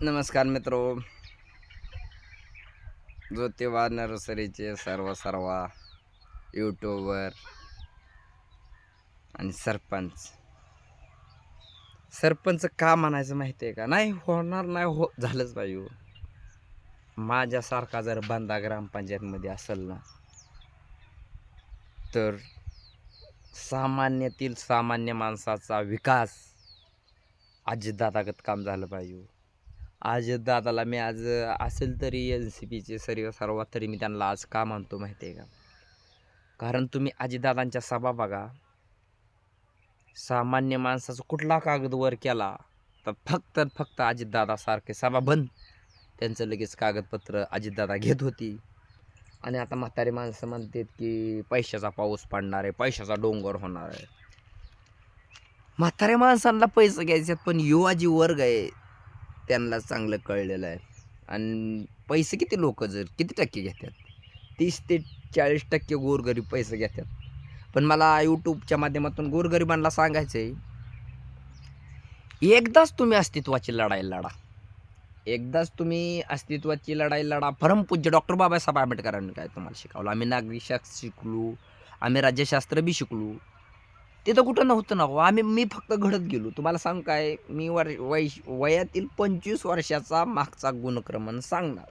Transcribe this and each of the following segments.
नमस्कार मित्रो, ज्योतिबा नर्सरीचे सर्व यूट्यूबवर आणि सरपंच का म्हणायचं माहिती आहे का? नाही होणार, नाही झालंच पाहिजे. माझ्यासारखा जर बांधा ग्रामपंचायतमध्ये असेल ना, तर सामान्यातील सामान्य माणसाचा विकास अजितदादागत काम झालं पाहिजे. अजितदादाला मी आज असेल तरी NCPचे सर्वात तरी मी त्यांना आज का मानतो माहिती आहे का? कारण तुम्ही अजितदादांच्या सभा बघा, सामान्य माणसाचा कुठला कागद वर केला तर फक्त अजितदादा सारखे सभा बंद, त्यांचं लगेच कागदपत्र अजितदादा घेत होती. आणि आता म्हातारी माणसं म्हणतात की पैशाचा पाऊस पडणार आहे, पैशाचा डोंगर होणार आहे. म्हाताऱ्या माणसांना पैसे घ्यायचे, पण युवा जी वर्ग आहे त्यांना चांगलं कळलेलं आहे. आणि पैसे किती टक्के घेतात? 30 ते 40% गोरगरीब पैसे घेतात. पण मला यूट्यूबच्या माध्यमातून गोरगरिबांना सांगायचं आहे, एकदाच तुम्ही अस्तित्वाची लढाई लढा. एकदाच तुम्ही अस्तित्वाची लढाई लढा. परमपूज्य डॉक्टर बाबासाहेब आंबेडकरांनी काय तुम्हाला शिकवलं? आम्ही नागरिकशास्त्र शिकलो, आम्ही राज्यशास्त्र बी शिकलो. तिथं कुठं नव्हतं ना. मी फक्त घडत गेलो. तुम्हाला सांग काय, मी वयातील 25 वर्षाचा मागचा गुणक्रमण सांगणार.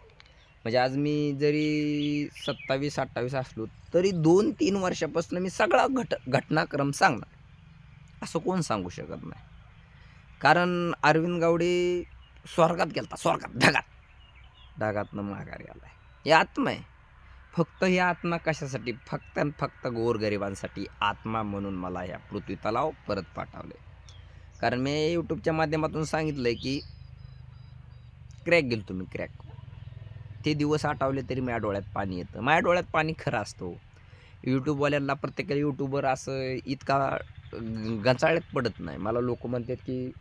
म्हणजे आज मी जरी 27-28 असलो तरी 2-3 वर्षापासून मी सगळा घटनाक्रम सांगणार. असं कोण सांगू शकत नाही. कारण अरविंद गावडे स्वर्गात गेलता, स्वर्गात ढगातनं माघारी आलाय. हे आत्मा आहे. फक्त ही आत्मा कशासाठी? फक्त गोरगरिबांसाठी आत्मा म्हणून मला ह्या पृथ्वी तलाव परत पाठवले. कारण मी यूट्यूबच्या माध्यमातून सांगितलंय की क्रॅक गेलो तुम्ही, क्रॅक. ते दिवस आठवले तरी माझ्या डोळ्यात पाणी येतं. माझ्या डोळ्यात पाणी खरं असतो. यूट्यूबवाल्यांना, प्रत्येक यूट्यूबर असं इतका गचाळ्यात पडत नाही. मला लोक म्हणतात की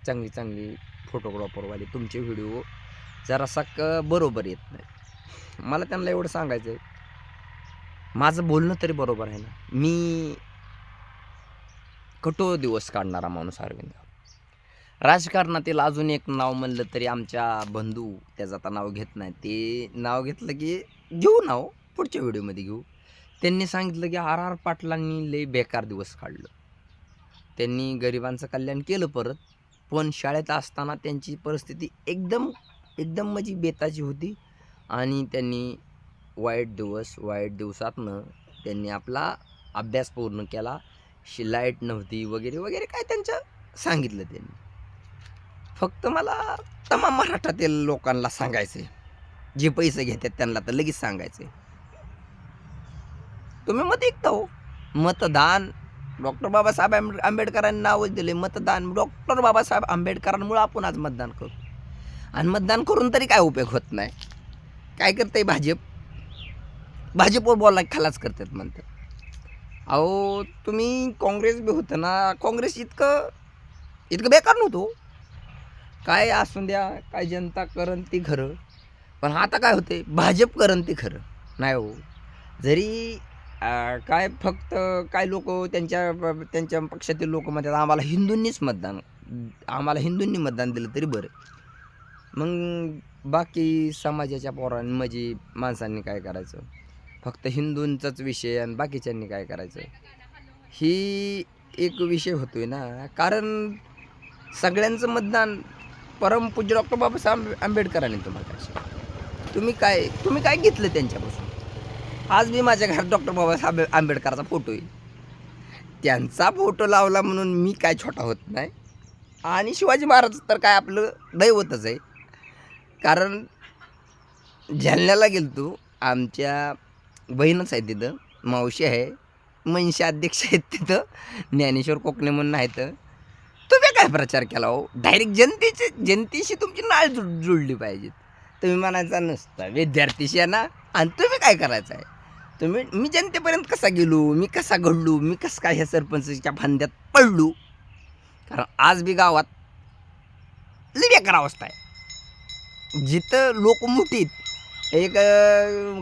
चांगली फोटोग्राफरवाले तुमचे व्हिडिओ जरासा बरोबर येत नाही. मला त्यांना एवढं सांगायचं आहे, माझं बोलणं तरी बरोबर आहे ना. मी कठोर दिवस काढणारा माणूस अरविंद. राजकारणातील अजून एक नाव म्हणलं तरी आमच्या बंधू, त्याचं आता नाव घेत नाही, ते नाव घेतलं की घेऊ नाव पुढच्या व्हिडिओमध्ये घेऊ. त्यांनी सांगितलं की RR पाटलांनी लई बेकार दिवस काढलं. त्यांनी गरिबांचं कल्याण केलं परत, पण शाळेत असताना त्यांची परिस्थिती एकदम म्हणजे बेताची होती. आणि त्यांनी वाईट दिवसातनं त्यांनी आपला अभ्यास पूर्ण केला. लाईट नव्हती वगैरे काय त्यांचं सांगितलं त्यांनी. फक्त मला तमाम मराठातील लोकांना सांगायचं आहे, जे पैसे घेतात त्यांना तर लगेच सांगायचं आहे, तुम्ही मत ऐकता हो. मतदान डॉक्टर बाबासाहेब आंबेडकरांनी नावच दिले. मतदान डॉक्टर बाबासाहेब आंबेडकरांमुळे आपण आज मतदान करू. आणि मतदान करून तरी काय उपयोग होत नाही. काय करते भाजपवर बोलला खलास करतात म्हणतात. अहो तुम्ही काँग्रेस बी होतं ना, काँग्रेस इतकं बेकार नव्हतं. काय असून द्या, काय जनता करण ती खरं. पण आता काय होते, भाजप करण ती खरं नाही हो. जरी काय फक्त काय लोक त्यांच्या पक्षातील लोक म्हणतात आम्हाला हिंदूंनी मतदान दिलं तरी बरं. मग बाकी समाजाच्या म्हणजे माणसांनी काय करायचं? फक्त हिंदूंचाच विषय आणि बाकीच्यांनी काय करायचं? ही एक विषय होतोय ना. कारण सगळ्यांचं मतदान परमपूज्य डॉक्टर बाबासाहेब आंबेडकरांनी तुम्ही काय घेतलं त्यांच्यापासून? आज मी माझ्या घरात डॉक्टर बाबासाहेब आंबेडकरांचा फोटो आहे. त्यांचा फोटो लावला म्हणून मी काय छोटा होत नाही. आणि शिवाजी महाराज तर काय आपलं दैवतच आहे. कारण जालन्याला गेलतो, आमच्या बहीणच आहे तिथं, मावशी आहे, मनसे अध्यक्ष आहेत तिथं, ज्ञानेश्वर कोकणे म्हणून आहेत. तुम्ही काय प्रचार केला हो? डायरेक्ट जनतेशी तुमची नाळ जुळली पाहिजे. तुम्ही म्हणायचा नसता विद्यार्थीशी आहे ना. आणि तुम्ही काय करायचं आहे? मी जनतेपर्यंत कसा गेलो, मी कसा घडलो, मी कसं काय ह्या सरपंचच्या फांद्यात पडलो? कारण आज बी गावात लई बेकार अवस्था आहे. जिथं लोक मोठीत, एक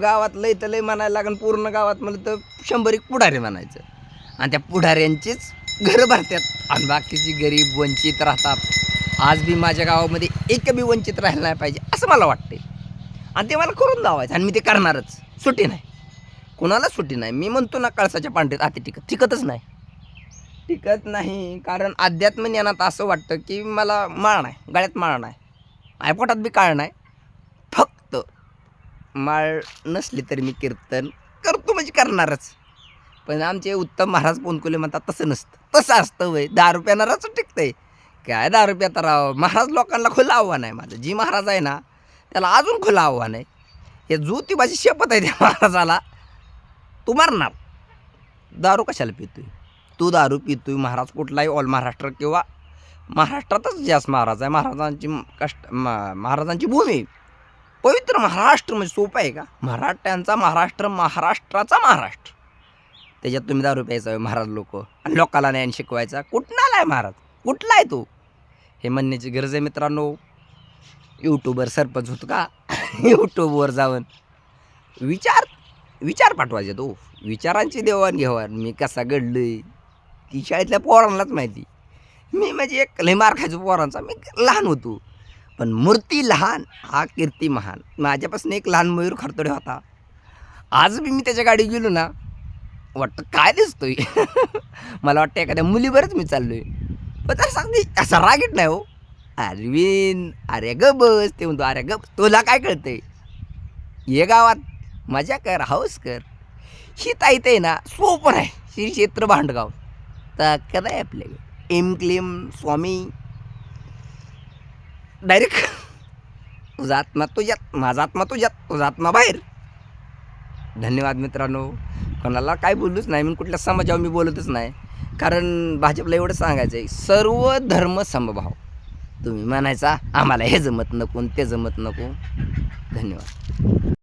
गावात लय म्हणायला लागेल, पूर्ण गावात म्हणलं तर 100 पुढारी म्हणायचं. आणि त्या पुढाऱ्यांचीच घरं भरतात आणि बाकीची गरीब वंचित राहतात. आज बी माझ्या गावामध्ये एक बी वंचित राहिलं नाही पाहिजे असं मला वाटते. आणि ते मला करून दावायचं आणि मी ते करणारच. सुट्टी नाही, कुणाला सुट्टी नाही. मी म्हणतो ना, कळसाच्या पांढरीत हाती टिकतच नाही, टिकत नाही. कारण अध्यात्म ज्ञानात असं वाटतं की मला माळ नाही, गळ्यात माळ नाही, आयपोटात बी काळ नाही. फक्त माळ नसली तरी मी कीर्तन करतो म्हणजे करणारच. पण आमचे उत्तम महाराज पोनकुले म्हणतात तसं नसतं. तसं असतं वय 10 रुपयानाच टिकतंय. काय 10 रुपया तर राव. महाराज लोकांना खुलं आव्हान आहे माझं. जी महाराज आहे ना त्याला अजून खुलं आव्हान आहे. हे ज्योतिबाची शपथ आहे त्या महाराजाला, तू मारणार. दारू कशाला पितोय तू? दारू पितोय. महाराज कुठलाही ऑल महाराष्ट्र किंवा महाराष्ट्रातच जास्त महाराज आहे. महाराजांची भूमी पवित्र महाराष्ट्र म्हणजे सोपं आहे का? मराठ्यांचा महाराष्ट्र, महाराष्ट्राचा महाराष्ट्र. त्याच्यात तुम्ही दारू प्यायचा महाराज लोक आणि लोकाला ज्ञान शिकवायचा. कुठं आलाय महाराज? कुठला आहे तो? हे म्हणण्याची गरज आहे मित्रांनो. यूट्यूबवर सरपंच होतो का? यूट्यूबवर जाऊन विचार पाठवायचे. तो विचारांची देवाणघेवाण. मी कसा घडलोय ती शाळेतल्या पोरांनाच माहिती. मी म्हणजे एक लय मार खायचो पोरांचा. मी लहान होतो, पण मूर्ती लहान हा कीर्ती महान. माझ्यापासून एक लहान मयूर खरतोडे होता. आज बी मी त्याच्या गाडी गेलो ना, वाटतं काय दिसतोय. मला वाटतं एखाद्या मुलीवरच मी चाललोय. पण तर सांगते असा रागीट नाही हो. अरविंद अरे ग बस. ते म्हणतो अरे ग तुला काय कळतंय? ये गावात मजा कर, हौस कर. ही ताई ते ना सोपं आहे. श्री क्षेत्र भांडगाव तर कदा आहे आपल्याकडे. एम क्लेम स्वामी डायरेक्ट. तुझा आत्मा तुझ्यात, माझा आत्मा तुझ्यात, तुझा आत्मा बाहेर. धन्यवाद मित्रांनो. कोणाला काय बोलूच नाही. मी कुठल्या समाजावर मी बोलतच नाही. कारण भाजपला एवढं सांगायचं आहे, सर्व धर्म समभाव. तुम्ही म्हणायचा आम्हाला हे जमत नको ते जमत नको. धन्यवाद.